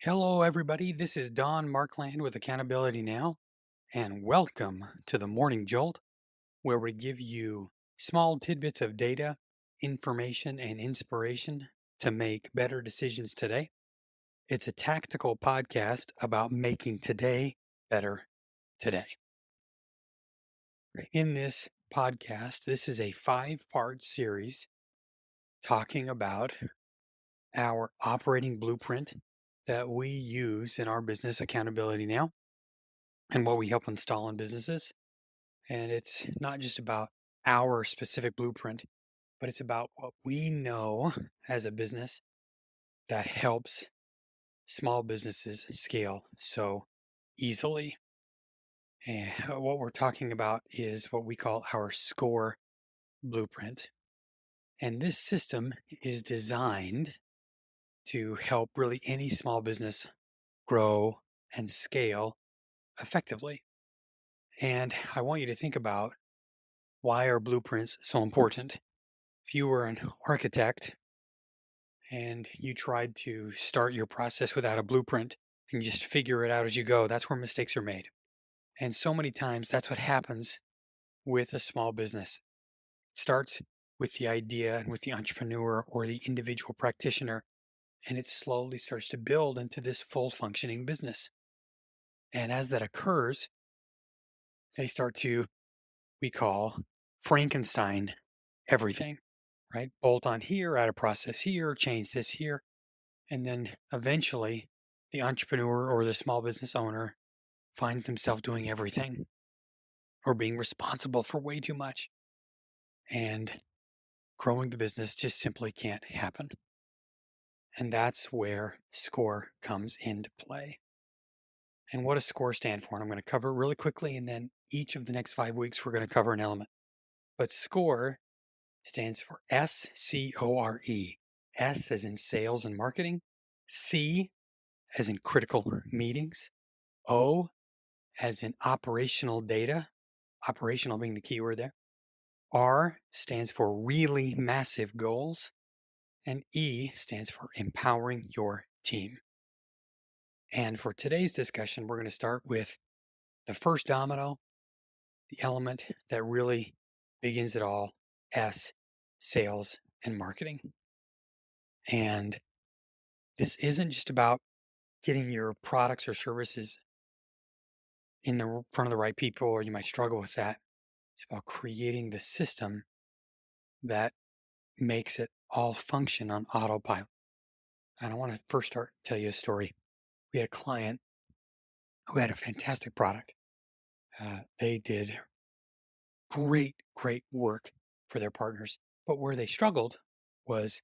Hello, everybody. This is Don Markland with Accountability Now, and welcome to the Morning Jolt, where we give you small tidbits of data, information, and inspiration to make better decisions today. It's a tactical podcast about making today better today. In this podcast, this is a 5-part series talking about our operating blueprint that we use in our business Accountability Now and what we help install in businesses. And it's not just about our specific blueprint, but it's about what we know as a business that helps small businesses scale so easily. And what we're talking about is what we call our S.C.O.R.E blueprint. And this system is designed to help really any small business grow and scale effectively. And I want you to think about why are blueprints so important? If you were an architect and you tried to start your process without a blueprint and you just figure it out as you go, that's where mistakes are made. And so many times that's what happens with a small business. It starts with the idea and with the entrepreneur or the individual practitioner, and it slowly starts to build into this full functioning business. And as that occurs, they start to, we call Frankenstein everything, right? Bolt on here, add a process here, change this here. And then eventually the entrepreneur or the small business owner finds themselves doing everything or being responsible for way too much. And growing the business just simply can't happen. And that's where S.C.O.R.E comes into play. And what does S.C.O.R.E stand for? And I'm going to cover it really quickly. And then each of the next 5 weeks, we're going to cover an element. But S.C.O.R.E stands for S.C.O.R.E. S as in sales and marketing. C as in critical meetings. O as in operational data, operational being the keyword there. R stands for really massive goals. And E stands for empowering your team. And for today's discussion, we're going to start with the first domino, the element that really begins it all, S, sales and marketing. And this isn't just about getting your products or services in the front of the right people, or you might struggle with that. It's about creating the system that makes it all function on autopilot. And I want to first tell you a story. We had a client who had a fantastic product. They did great work for their partners, but where they struggled was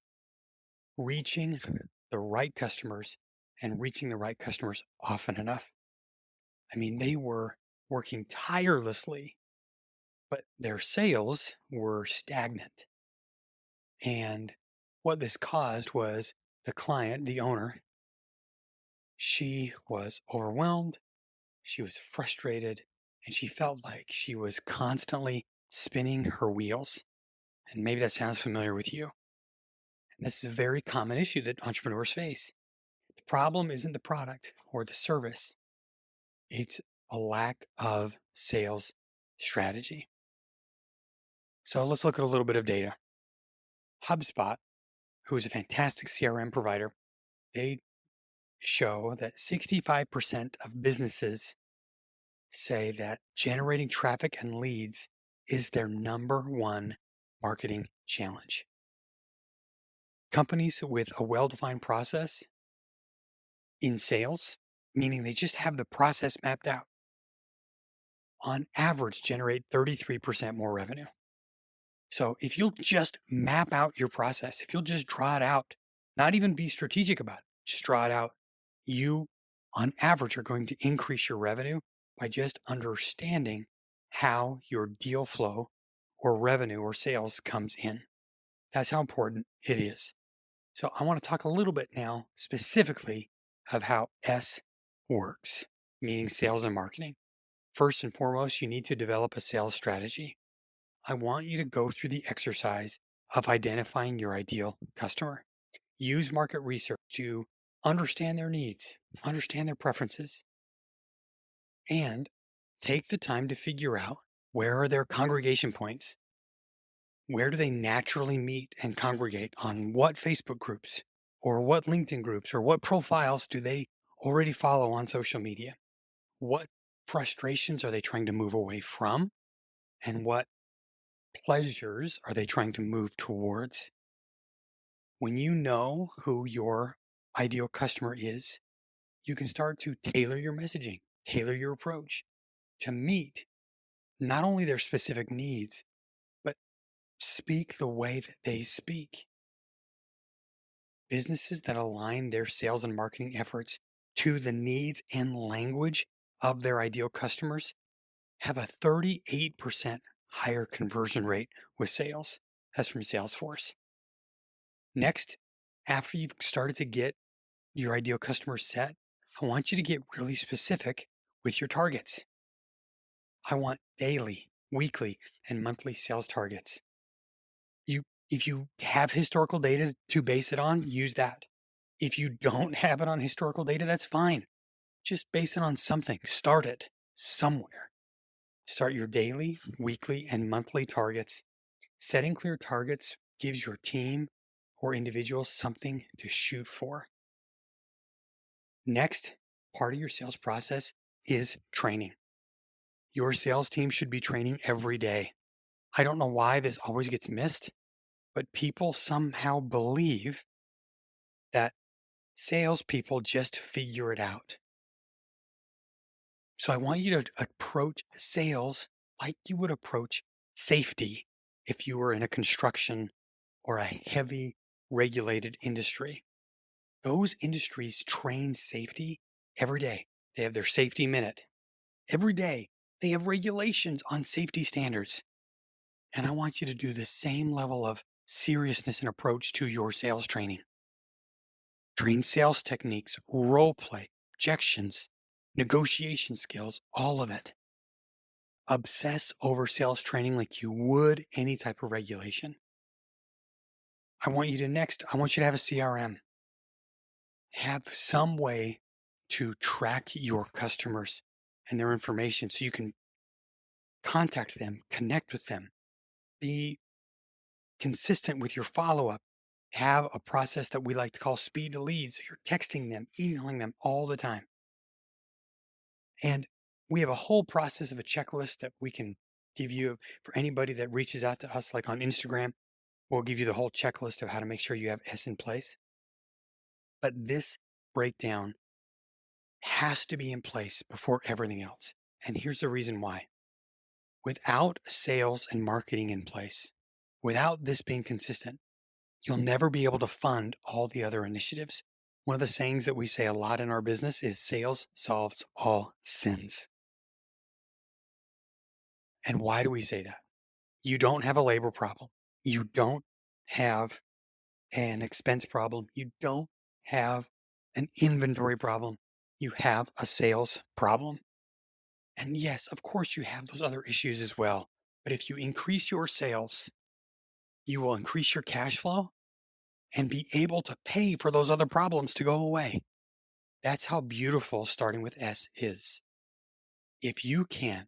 reaching the right customers and reaching the right customers often enough. I mean, they were working tirelessly, but their sales were stagnant. And what this caused was the client, the owner, she was overwhelmed, she was frustrated, and she felt like she was constantly spinning her wheels. And maybe that sounds familiar with you. And this is a very common issue that entrepreneurs face. The problem isn't the product or the service, it's a lack of sales strategy. So let's look at a little bit of data. HubSpot, who is a fantastic CRM provider, they show that 65% of businesses say that generating traffic and leads is their number one marketing challenge. Companies with a well-defined process in sales, meaning they just have the process mapped out, on average generate 33% more revenue. So if you'll just map out your process, if you'll just draw it out, not even be strategic about it, just draw it out, you on average are going to increase your revenue by just understanding how your deal flow or revenue or sales comes in. That's how important it is. So I want to talk a little bit now specifically of how S works, meaning sales and marketing. First and foremost, you need to develop a sales strategy. I want you to go through the exercise of identifying your ideal customer. Use market research to understand their needs, understand their preferences, and take the time to figure out where are their congregation points. Where do they naturally meet and congregate? On what Facebook groups or what LinkedIn groups or what profiles do they already follow on social media? What frustrations are they trying to move away from? And what pleasures are they trying to move towards? When you know who your ideal customer is, you can start to tailor your messaging, tailor your approach to meet not only their specific needs, but speak the way that they speak. Businesses that align their sales and marketing efforts to the needs and language of their ideal customers have a 38% higher conversion rate with sales. That's from Salesforce. Next, after you've started to get your ideal customer set, I want you to get really specific with your targets. I want daily, weekly, and monthly sales targets. If you have historical data to base it on, use that. If you don't have it on historical data, that's fine. Just base it on something. Start it somewhere. Start your daily, weekly, and monthly targets. Setting clear targets gives your team or individual something to shoot for. Next, part of your sales process is training. Your sales team should be training every day. I don't know why this always gets missed, but people somehow believe that salespeople just figure it out. So I want you to approach sales like you would approach safety if you were in a construction or a heavy regulated industry. Those industries train safety every day. They have their safety minute. Every day, they have regulations on safety standards. And I want you to do the same level of seriousness and approach to your sales training. Train sales techniques, role play, objections, negotiation skills, all of it. Obsess over sales training like you would any type of regulation. I want you to have a CRM. Have some way to track your customers and their information so you can contact them, connect with them, be consistent with your follow up. Have a process that we like to call speed to lead. So you're texting them, emailing them all the time. And we have a whole process of a checklist that we can give you for anybody that reaches out to us, like on Instagram. We'll give you the whole checklist of how to make sure you have S in place. But this breakdown has to be in place before everything else. And here's the reason why. Without sales and marketing in place, without this being consistent, you'll never be able to fund all the other initiatives. One of the sayings that we say a lot in our business is sales solves all sins. And why do we say that? You don't have a labor problem. You don't have an expense problem. You don't have an inventory problem. You have a sales problem. And yes, of course, you have those other issues as well. But if you increase your sales, you will increase your cash flow and be able to pay for those other problems to go away. That's how beautiful starting with S is. If you can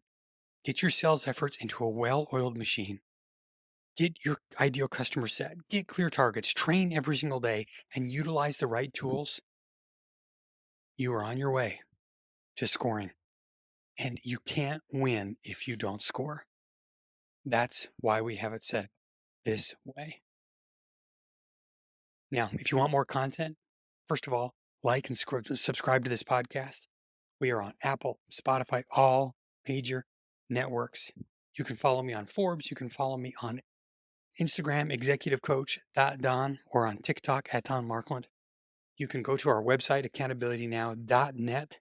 get your sales efforts into a well oiled machine, get your ideal customer set, get clear targets, train every single day, and utilize the right tools, you are on your way to scoring. And you can't win if you don't score. That's why we have it set this way. Now, if you want more content, first of all, like and subscribe to this podcast. We are on Apple, Spotify, all major networks. You can follow me on Forbes. You can follow me on Instagram, executivecoach.don, or on TikTok at Don Markland. You can go to our website, accountabilitynow.net,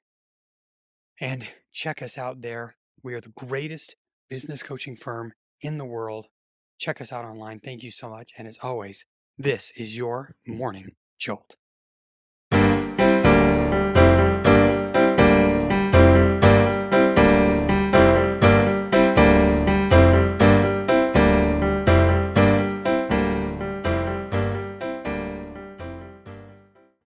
and check us out there. We are the greatest business coaching firm in the world. Check us out online. Thank you so much. And as always, this is your Morning Jolt.